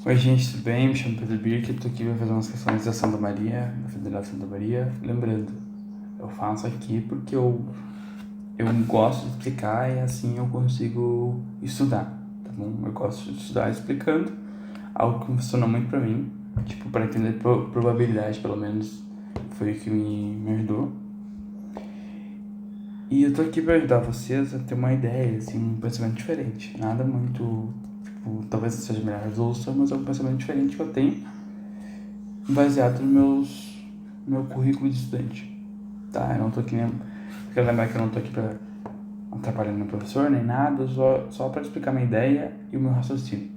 Oi, gente, tudo bem? Me chamo Pedro Birk, eu tô aqui para fazer umas questões da Santa Maria, da Federal de Santa Maria. Lembrando, eu faço aqui porque eu gosto de explicar e assim eu consigo estudar, tá bom? Eu gosto de estudar explicando, algo que funciona muito pra mim, tipo, para entender probabilidade, pelo menos, foi o que me ajudou. E eu tô aqui pra ajudar vocês a ter uma ideia, assim, um pensamento diferente. Nada muito, tipo, talvez seja a melhor resolução, mas é um pensamento diferente que eu tenho baseado no meu currículo de estudante, tá? Eu não tô aqui nem... Quero lembrar que eu não tô aqui pra atrapalhar meu professor nem nada, só pra explicar minha ideia e o meu raciocínio.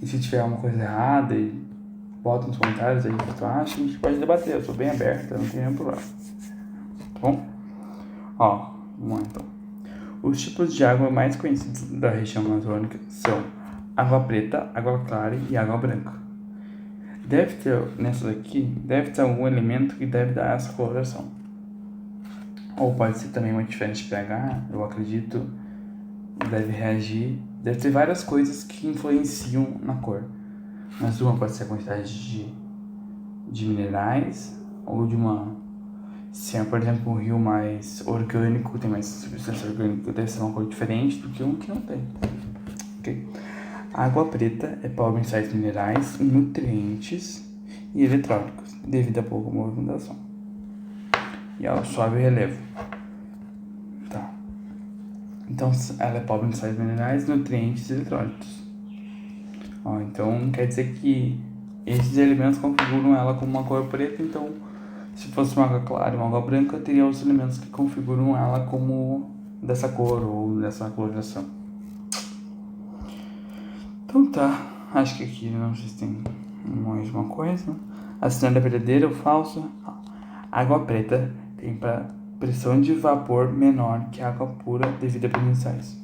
E se tiver alguma coisa errada, bota nos comentários aí o que tu acha, a gente pode debater, eu sou bem aberta, não tem nenhum problema, tá bom? Ó, vamos lá então. Os tipos de água mais conhecidos da região amazônica são água preta, água clara e água branca. Nessa daqui, deve ter algum elemento que deve dar essa coloração. Ou pode ser também uma diferente pH, eu acredito, deve reagir. Deve ter várias coisas que influenciam na cor. Mas uma pode ser a quantidade de minerais, ou de uma... Se é, por exemplo, um rio mais orgânico, tem mais substância orgânica, deve ser uma cor diferente do que um que não tem. Ok? A água preta é pobre em sais minerais, nutrientes e eletrólicos, devido a pouca movimentação. E ao suave relevo. Tá. Então ela é pobre em sais minerais, nutrientes e eletrólitos. Ó, então quer dizer que esses elementos configuram ela como uma cor preta, então se fosse uma água clara e uma água branca, teria os elementos que configuram ela como dessa cor ou dessa coloração. Então tá, acho que aqui não sei se tem mais uma coisa. A sinal é verdadeira ou falsa? Água preta tem pressão de vapor menor que a água pura devido a primensais.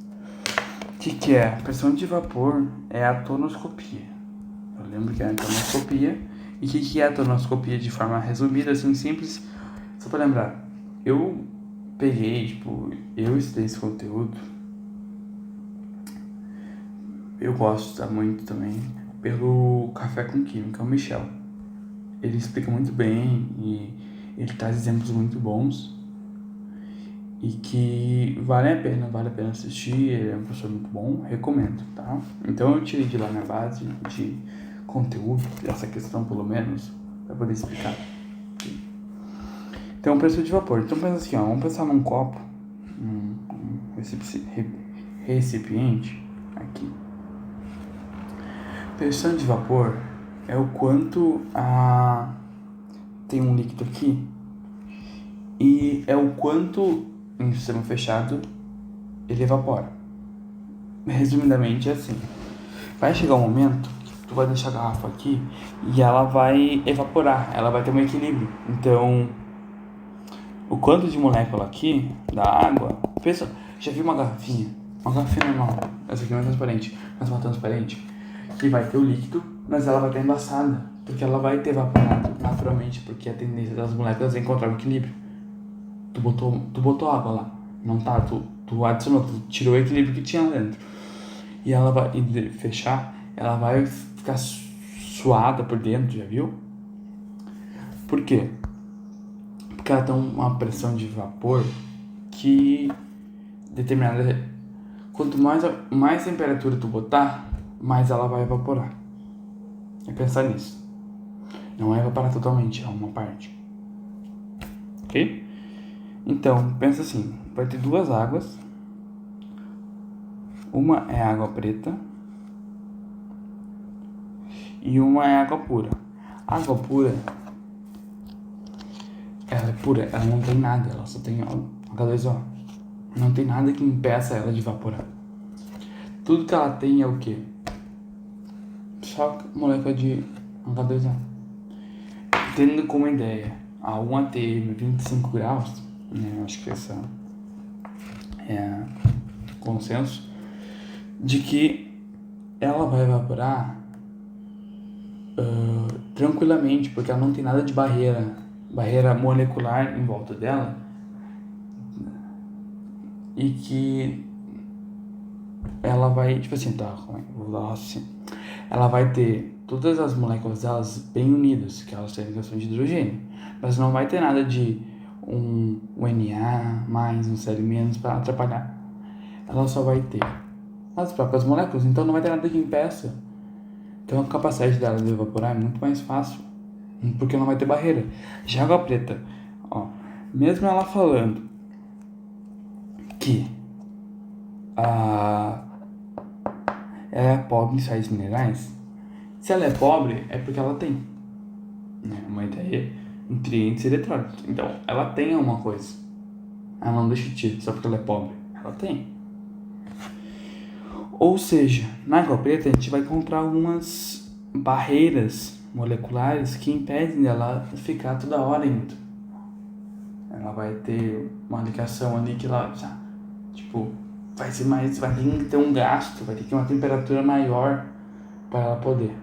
O que é? A pressão de vapor é a tonoscopia. Eu lembro que é a tonoscopia. E o que é a tonoscopia de forma resumida, assim, simples? Só pra lembrar. Eu eu estudei esse conteúdo. Eu gosto muito também pelo Café com Química, o Michel. Ele explica muito bem e ele traz exemplos muito bons e que vale a pena assistir, ele é um professor muito bom, recomendo, tá? Então eu tirei de lá minha base de conteúdo, dessa questão pelo menos, para poder explicar. Então, pressão de vapor. Então pensa assim, ó, vamos pensar num copo, um recipiente, aqui. Pressão de vapor é o quanto tem um líquido aqui e é o quanto em sistema fechado ele evapora. Resumidamente é assim. Vai chegar um momento que tu vai deixar a garrafa aqui e ela vai evaporar, ela vai ter um equilíbrio. Então, o quanto de molécula aqui da água... Pensa, já viu uma garrafinha? Uma garrafinha normal. Essa aqui não é transparente, mas uma transparente. Que vai ter o líquido, mas ela vai estar embaçada. Porque ela vai ter evaporado naturalmente, porque a tendência das moléculas é encontrar o equilíbrio. Tu botou água lá, não tá? Tu adicionou, tu tirou o equilíbrio que tinha lá dentro. E ela vai fechar, ela vai ficar suada por dentro, já viu? Por quê? Porque ela tem uma pressão de vapor que determinada... Quanto mais temperatura tu botar, mais ela vai evaporar. É pensar nisso. Não é evaporar totalmente, é uma parte. Ok? Então, pensa assim, vai ter duas águas. Uma é água preta e uma é água pura. A água pura, ela é pura, ela não tem nada, ela só tem H2O. Não tem nada que impeça ela de evaporar. Tudo que ela tem é o quê? Só molécula de H2O. Tendo como ideia a 1 atm 25 graus, né, acho que essa é consenso, de que ela vai evaporar tranquilamente, porque ela não tem nada de barreira molecular em volta dela, e que ela vai, tipo assim, tá, vou dar assim, ela vai ter todas as moléculas delas bem unidas, que elas têm ligação de hidrogênio, mas não vai ter nada de um Na mais, um Cl menos para atrapalhar. Ela só vai ter as próprias moléculas, então não vai ter nada que impeça. Então a capacidade dela de evaporar é muito mais fácil, porque não vai ter barreira. Já a água preta, ó, mesmo ela falando que ela é pobre em sais minerais, se ela é pobre é porque ela tem, né, uma ideia, nutrientes e eletrólitos. Então ela tem alguma coisa, ela não deixa de ter só porque ela é pobre, ela tem. Ou seja, na água preta a gente vai encontrar algumas barreiras moleculares que impedem dela ficar toda hora indo. Ela vai ter uma ligação ali que ela, tipo, vai ser mais, vai ter que ter um gasto, vai ter que ter uma temperatura maior para ela poder.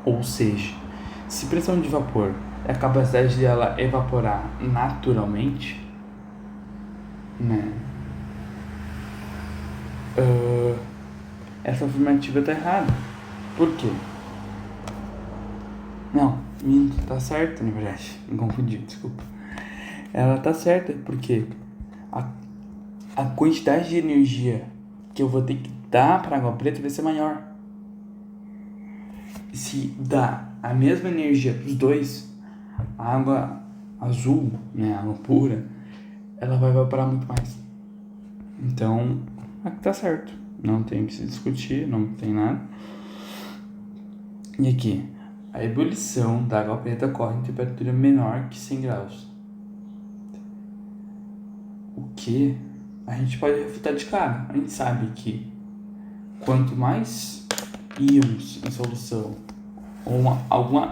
Ou seja, se pressão de vapor é a capacidade dela evaporar naturalmente, né? Essa afirmativa tá errada. Por quê? Não, minto, tá certo, na verdade. Me confundi, desculpa. Ela tá certa porque a quantidade de energia que eu vou ter que dar para água preta vai ser maior. Se dá a mesma energia para os dois, a água azul, né, a água pura, ela vai evaporar muito mais. Então, aqui tá certo. Não tem que se discutir, não tem nada. E aqui, a ebulição da água preta ocorre em temperatura menor que 100 graus. O que a gente pode refutar de cara. A gente sabe que quanto mais íons em solução ou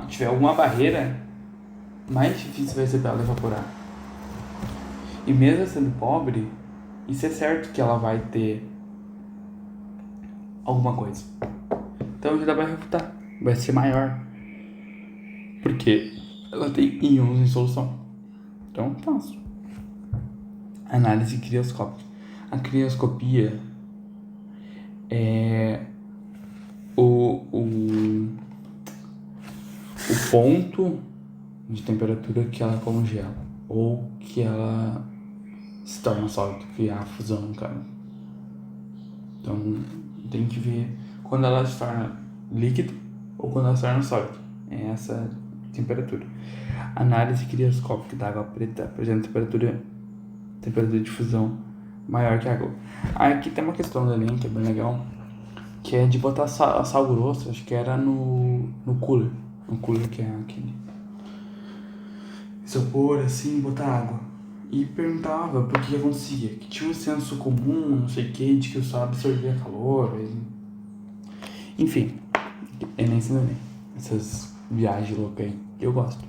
tiver alguma barreira, mais difícil vai ser para ela evaporar. E mesmo sendo pobre, isso é certo que ela vai ter alguma coisa. Então já dá para refutar. Vai ser maior. Porque ela tem íons em solução. Então, fácil. Análise crioscópica. A crioscopia é o ponto de temperatura que ela congela ou que ela se torna sólido, que é a fusão, no caso. Então tem que ver quando ela se torna líquido ou quando ela se torna sólido. É essa temperatura. Análise crioscópica da água preta apresenta temperatura de fusão maior que a água. Aqui tem uma questão do Enem que é bem legal, que é de botar sal grosso, acho que era no cooler. No cooler, que é aquele isopor, assim, botar água. E perguntava por que acontecia, que tinha um senso comum, não sei o que, de que o sal absorvia calor. Enfim, Enem sendo Enem. Essas viagens loucas aí, que eu gosto.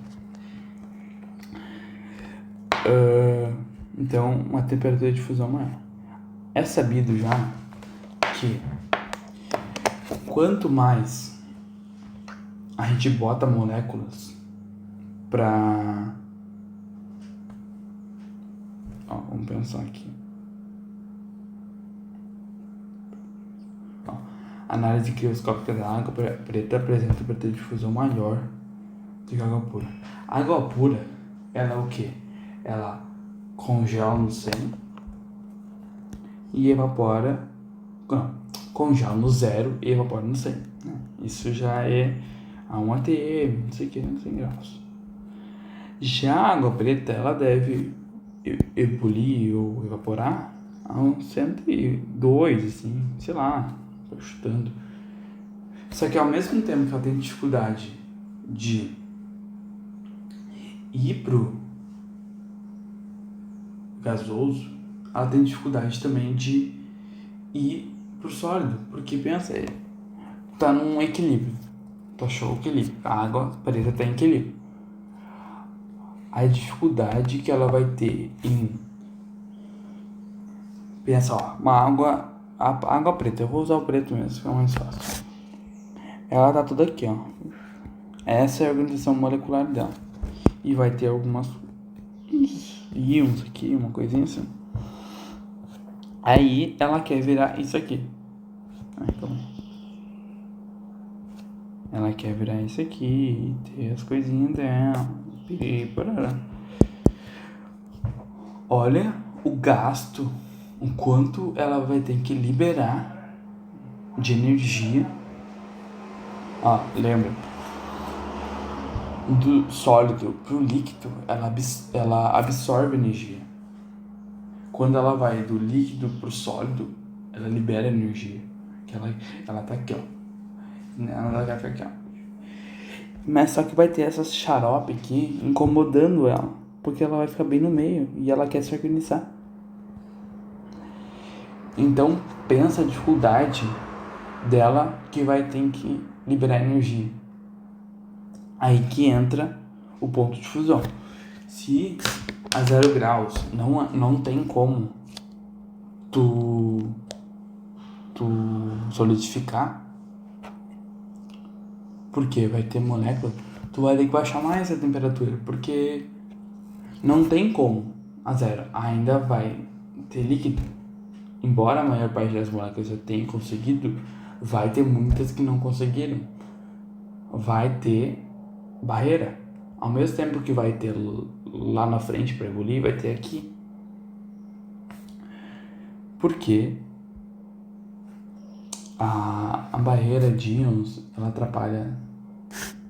Então, uma temperatura de fusão maior. É sabido já que quanto mais a gente bota moléculas pra... vamos pensar aqui. Análise crioscópica da água preta apresenta temperatura de fusão maior do que a água pura. A água pura, ela é o quê? Ela congela no 100 e evapora... Não, congela no 0 e evapora no 100. Né? Isso já é a 1 atm, não sei o que, 100 graus. Já a água preta, ela deve ebulir ou evaporar a uns 102, assim, sei lá, tô chutando. Só que ao mesmo tempo que ela tem dificuldade de ir pro gasoso, ela tem dificuldade também de ir pro sólido, porque pensa, tá num equilíbrio, tu achou o equilíbrio, a água preta tá em equilíbrio. A dificuldade que ela vai ter em... Pensa, a água preta, eu vou usar o preto mesmo, que é mais fácil. Ela tá toda aqui, Essa é a organização molecular dela. E vai ter algumas íons aqui, uma coisinha assim. Aí ela quer virar isso aqui. Então, Ela quer virar isso aqui, ter as coisinhas dela, e parará. Olha o gasto, o quanto ela vai ter que liberar de energia. Lembra? Do sólido pro líquido, ela absorve energia. Quando ela vai do líquido pro sólido, ela libera energia. Ela tá aqui, ó. Ela tá aqui, ó. Mas só que vai ter essa xarope aqui incomodando ela, porque ela vai ficar bem no meio e ela quer se organizar. Então pensa a dificuldade dela que vai ter que liberar energia. Aí que entra o ponto de fusão. Se a 0 graus não tem como tu solidificar, porque vai ter molécula, tu vai ter que baixar mais a temperatura, porque não tem como a 0 ainda vai ter líquido. Embora a maior parte das moléculas já tenha conseguido, vai ter muitas que não conseguiram. Vai ter barreira. Ao mesmo tempo que vai ter lá na frente para evoluir, vai ter aqui. Porque a barreira de íons, ela atrapalha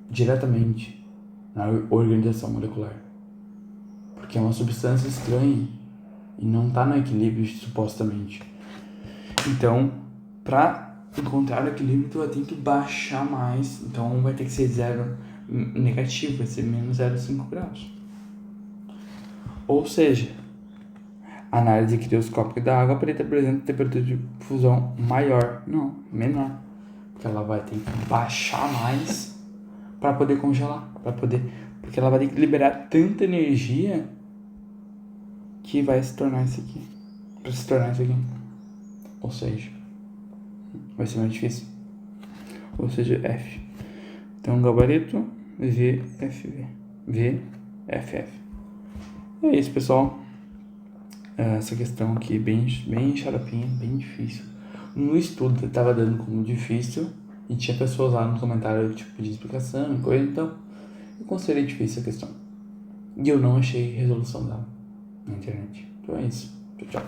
diretamente na organização molecular. Porque é uma substância estranha e não está no equilíbrio, supostamente. Então, para encontrar o equilíbrio, tu vai ter que baixar mais. Então, vai ter que ser 0 negativo, vai ser menos 0,5 graus. Ou seja, a análise crioscópica da água preta apresenta temperatura de fusão maior. Não, menor. Porque ela vai ter que baixar mais para poder congelar. Porque ela vai ter que liberar tanta energia que vai se tornar isso aqui. Para se tornar isso aqui. Ou seja, vai ser mais difícil. Ou seja, F. Então, gabarito, VFV. VFF. É isso, pessoal. Essa questão aqui bem xaropinha, bem difícil. No estudo eu tava dando como difícil e tinha pessoas lá no comentário tipo de explicação e coisa, então eu considerei difícil a questão. E eu não achei resolução dela na internet. Então é isso. Tchau, tchau.